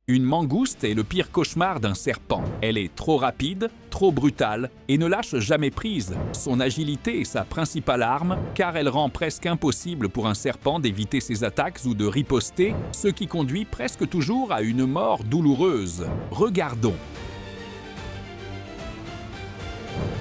Une mangouste est le pire cauchemar d'un serpent. Elle est trop rapide, trop brutale et ne lâche jamais prise. Son agilité est sa principale arme car elle rend presque impossible pour un serpent d'éviter ses attaques ou de riposter, ce qui conduit presque toujours à une mort douloureuse. Regardons.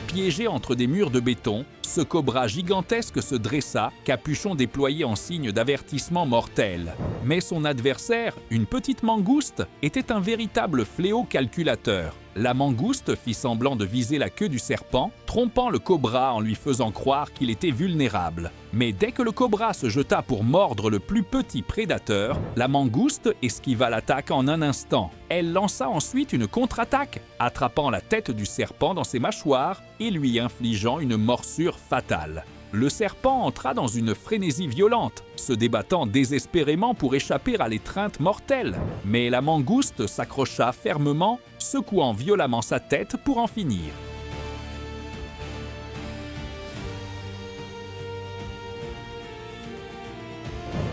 Piégé entre des murs de béton, ce cobra gigantesque se dressa, capuchon déployé en signe d'avertissement mortel. Mais son adversaire, une petite mangouste, était un véritable fléau calculateur. La mangouste fit semblant de viser la queue du serpent, trompant le cobra en lui faisant croire qu'il était vulnérable. Mais dès que le cobra se jeta pour mordre le plus petit prédateur, la mangouste esquiva l'attaque en un instant. Elle lança ensuite une contre-attaque, attrapant la tête du serpent dans ses mâchoires et lui infligeant une morsure fatale. Le serpent entra dans une frénésie violente, se débattant désespérément pour échapper à l'étreinte mortelle. Mais la mangouste s'accrocha fermement, secouant violemment sa tête pour en finir.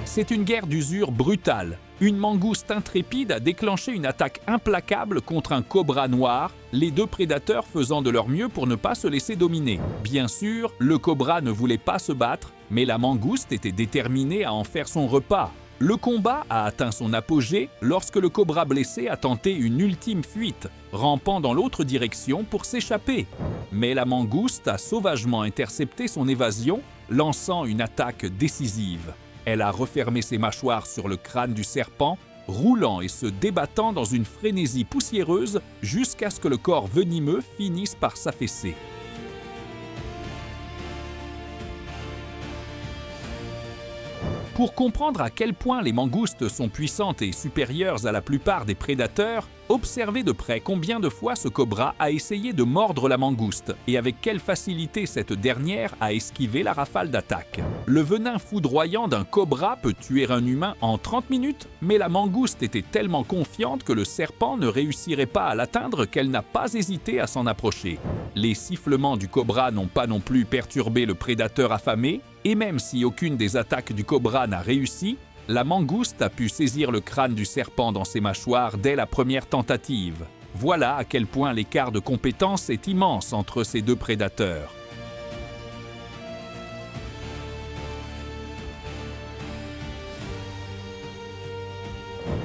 C'est une guerre d'usure brutale. Une mangouste intrépide a déclenché une attaque implacable contre un cobra noir, les deux prédateurs faisant de leur mieux pour ne pas se laisser dominer. Bien sûr, le cobra ne voulait pas se battre, mais la mangouste était déterminée à en faire son repas. Le combat a atteint son apogée lorsque le cobra blessé a tenté une ultime fuite, rampant dans l'autre direction pour s'échapper. Mais la mangouste a sauvagement intercepté son évasion, lançant une attaque décisive. Elle a refermé ses mâchoires sur le crâne du serpent, roulant et se débattant dans une frénésie poussiéreuse jusqu'à ce que le corps venimeux finisse par s'affaisser. Pour comprendre à quel point les mangoustes sont puissantes et supérieures à la plupart des prédateurs, observez de près combien de fois ce cobra a essayé de mordre la mangouste et avec quelle facilité cette dernière a esquivé la rafale d'attaque. Le venin foudroyant d'un cobra peut tuer un humain en 30 minutes, mais la mangouste était tellement confiante que le serpent ne réussirait pas à l'atteindre qu'elle n'a pas hésité à s'en approcher. Les sifflements du cobra n'ont pas non plus perturbé le prédateur affamé, et même si aucune des attaques du cobra n'a réussi, la mangouste a pu saisir le crâne du serpent dans ses mâchoires dès la première tentative. Voilà à quel point l'écart de compétence est immense entre ces deux prédateurs.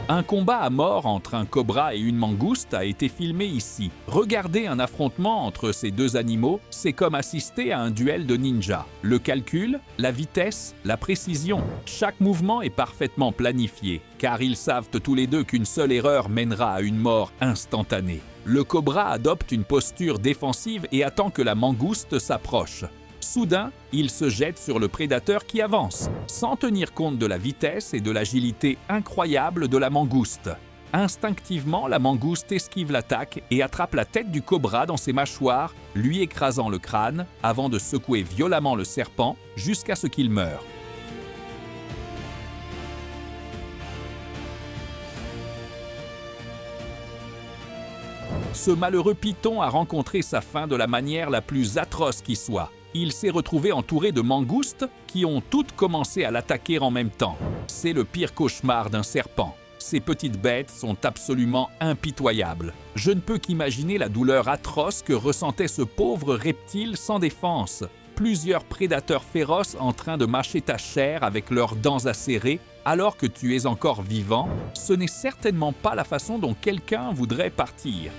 Un combat à mort entre un cobra et une mangouste a été filmé ici. Regarder un affrontement entre ces deux animaux, c'est comme assister à un duel de ninja. Le calcul, la vitesse, la précision, chaque mouvement est parfaitement planifié, car ils savent tous les deux qu'une seule erreur mènera à une mort instantanée. Le cobra adopte une posture défensive et attend que la mangouste s'approche. Soudain, il se jette sur le prédateur qui avance, sans tenir compte de la vitesse et de l'agilité incroyable de la mangouste. Instinctivement, la mangouste esquive l'attaque et attrape la tête du cobra dans ses mâchoires, lui écrasant le crâne avant de secouer violemment le serpent jusqu'à ce qu'il meure. Ce malheureux python a rencontré sa fin de la manière la plus atroce qui soit. Il s'est retrouvé entouré de mangoustes qui ont toutes commencé à l'attaquer en même temps. C'est le pire cauchemar d'un serpent. Ces petites bêtes sont absolument impitoyables. Je ne peux qu'imaginer la douleur atroce que ressentait ce pauvre reptile sans défense. Plusieurs prédateurs féroces en train de mâcher ta chair avec leurs dents acérées alors que tu es encore vivant, ce n'est certainement pas la façon dont quelqu'un voudrait partir.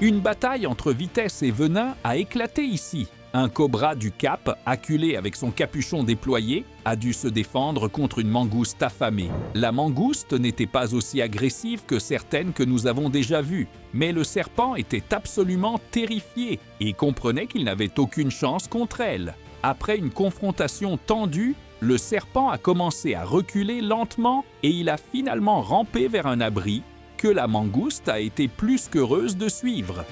Une bataille entre vitesse et venin a éclaté ici. Un cobra du Cap, acculé avec son capuchon déployé, a dû se défendre contre une mangouste affamée. La mangouste n'était pas aussi agressive que certaines que nous avons déjà vues, mais le serpent était absolument terrifié et comprenait qu'il n'avait aucune chance contre elle. Après une confrontation tendue, le serpent a commencé à reculer lentement et il a finalement rampé vers un abri que la mangouste a été plus qu'heureuse de suivre.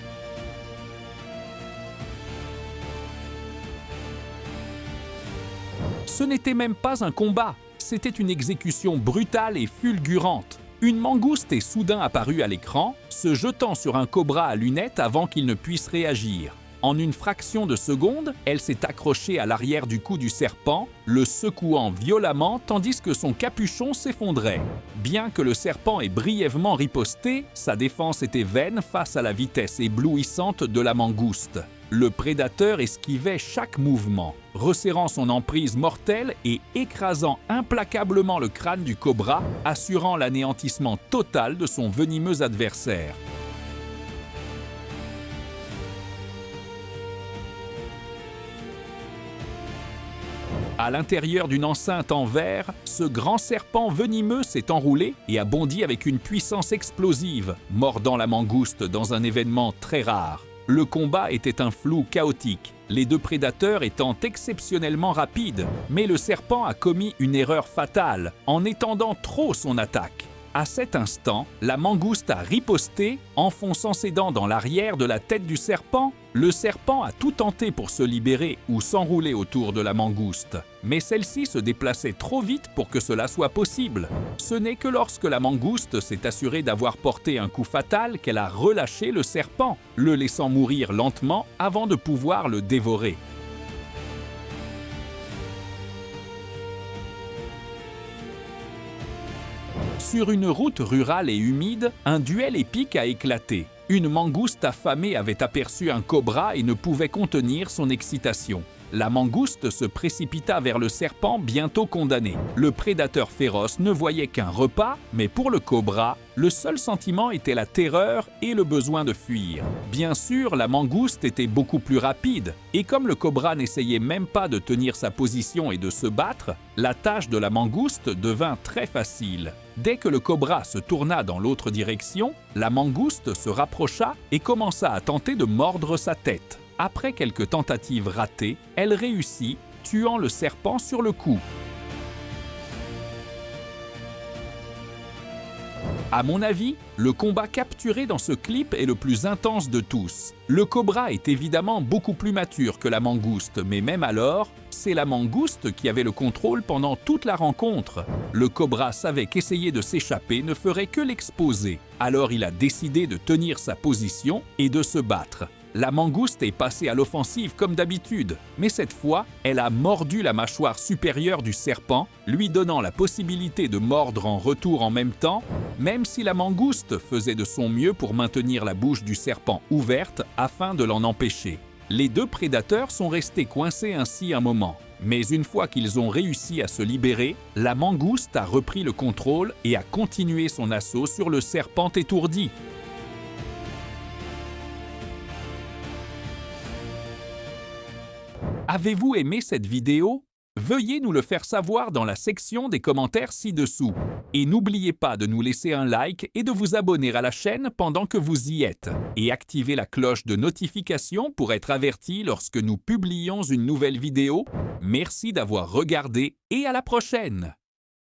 Ce n'était même pas un combat, c'était une exécution brutale et fulgurante. Une mangouste est soudain apparue à l'écran, se jetant sur un cobra à lunettes avant qu'il ne puisse réagir. En une fraction de seconde, elle s'est accrochée à l'arrière du cou du serpent, le secouant violemment tandis que son capuchon s'effondrait. Bien que le serpent ait brièvement riposté, sa défense était vaine face à la vitesse éblouissante de la mangouste. Le prédateur esquivait chaque mouvement, resserrant son emprise mortelle et écrasant implacablement le crâne du cobra, assurant l'anéantissement total de son venimeux adversaire. À l'intérieur d'une enceinte en verre, ce grand serpent venimeux s'est enroulé et a bondi avec une puissance explosive, mordant la mangouste dans un événement très rare. Le combat était un flou chaotique, les deux prédateurs étant exceptionnellement rapides, mais le serpent a commis une erreur fatale en étendant trop son attaque. À cet instant, la mangouste a riposté, enfonçant ses dents dans l'arrière de la tête du serpent. Le serpent a tout tenté pour se libérer ou s'enrouler autour de la mangouste, mais celle-ci se déplaçait trop vite pour que cela soit possible. Ce n'est que lorsque la mangouste s'est assurée d'avoir porté un coup fatal qu'elle a relâché le serpent, le laissant mourir lentement avant de pouvoir le dévorer. Sur une route rurale et humide, un duel épique a éclaté. Une mangouste affamée avait aperçu un cobra et ne pouvait contenir son excitation. La mangouste se précipita vers le serpent bientôt condamné. Le prédateur féroce ne voyait qu'un repas, mais pour le cobra, le seul sentiment était la terreur et le besoin de fuir. Bien sûr, la mangouste était beaucoup plus rapide, et comme le cobra n'essayait même pas de tenir sa position et de se battre, la tâche de la mangouste devint très facile. Dès que le cobra se tourna dans l'autre direction, la mangouste se rapprocha et commença à tenter de mordre sa tête. Après quelques tentatives ratées, elle réussit, tuant le serpent sur le coup. À mon avis, le combat capturé dans ce clip est le plus intense de tous. Le cobra est évidemment beaucoup plus mature que la mangouste, mais même alors, c'est la mangouste qui avait le contrôle pendant toute la rencontre. Le cobra savait qu'essayer de s'échapper ne ferait que l'exposer. Alors il a décidé de tenir sa position et de se battre. La mangouste est passée à l'offensive comme d'habitude, mais cette fois, elle a mordu la mâchoire supérieure du serpent, lui donnant la possibilité de mordre en retour en même temps, même si la mangouste faisait de son mieux pour maintenir la bouche du serpent ouverte afin de l'en empêcher. Les deux prédateurs sont restés coincés ainsi un moment, mais une fois qu'ils ont réussi à se libérer, la mangouste a repris le contrôle et a continué son assaut sur le serpent étourdi. Avez-vous aimé cette vidéo? Veuillez nous le faire savoir dans la section des commentaires ci-dessous. Et n'oubliez pas de nous laisser un like et de vous abonner à la chaîne pendant que vous y êtes. Et activez la cloche de notification pour être averti lorsque nous publions une nouvelle vidéo. Merci d'avoir regardé et à la prochaine!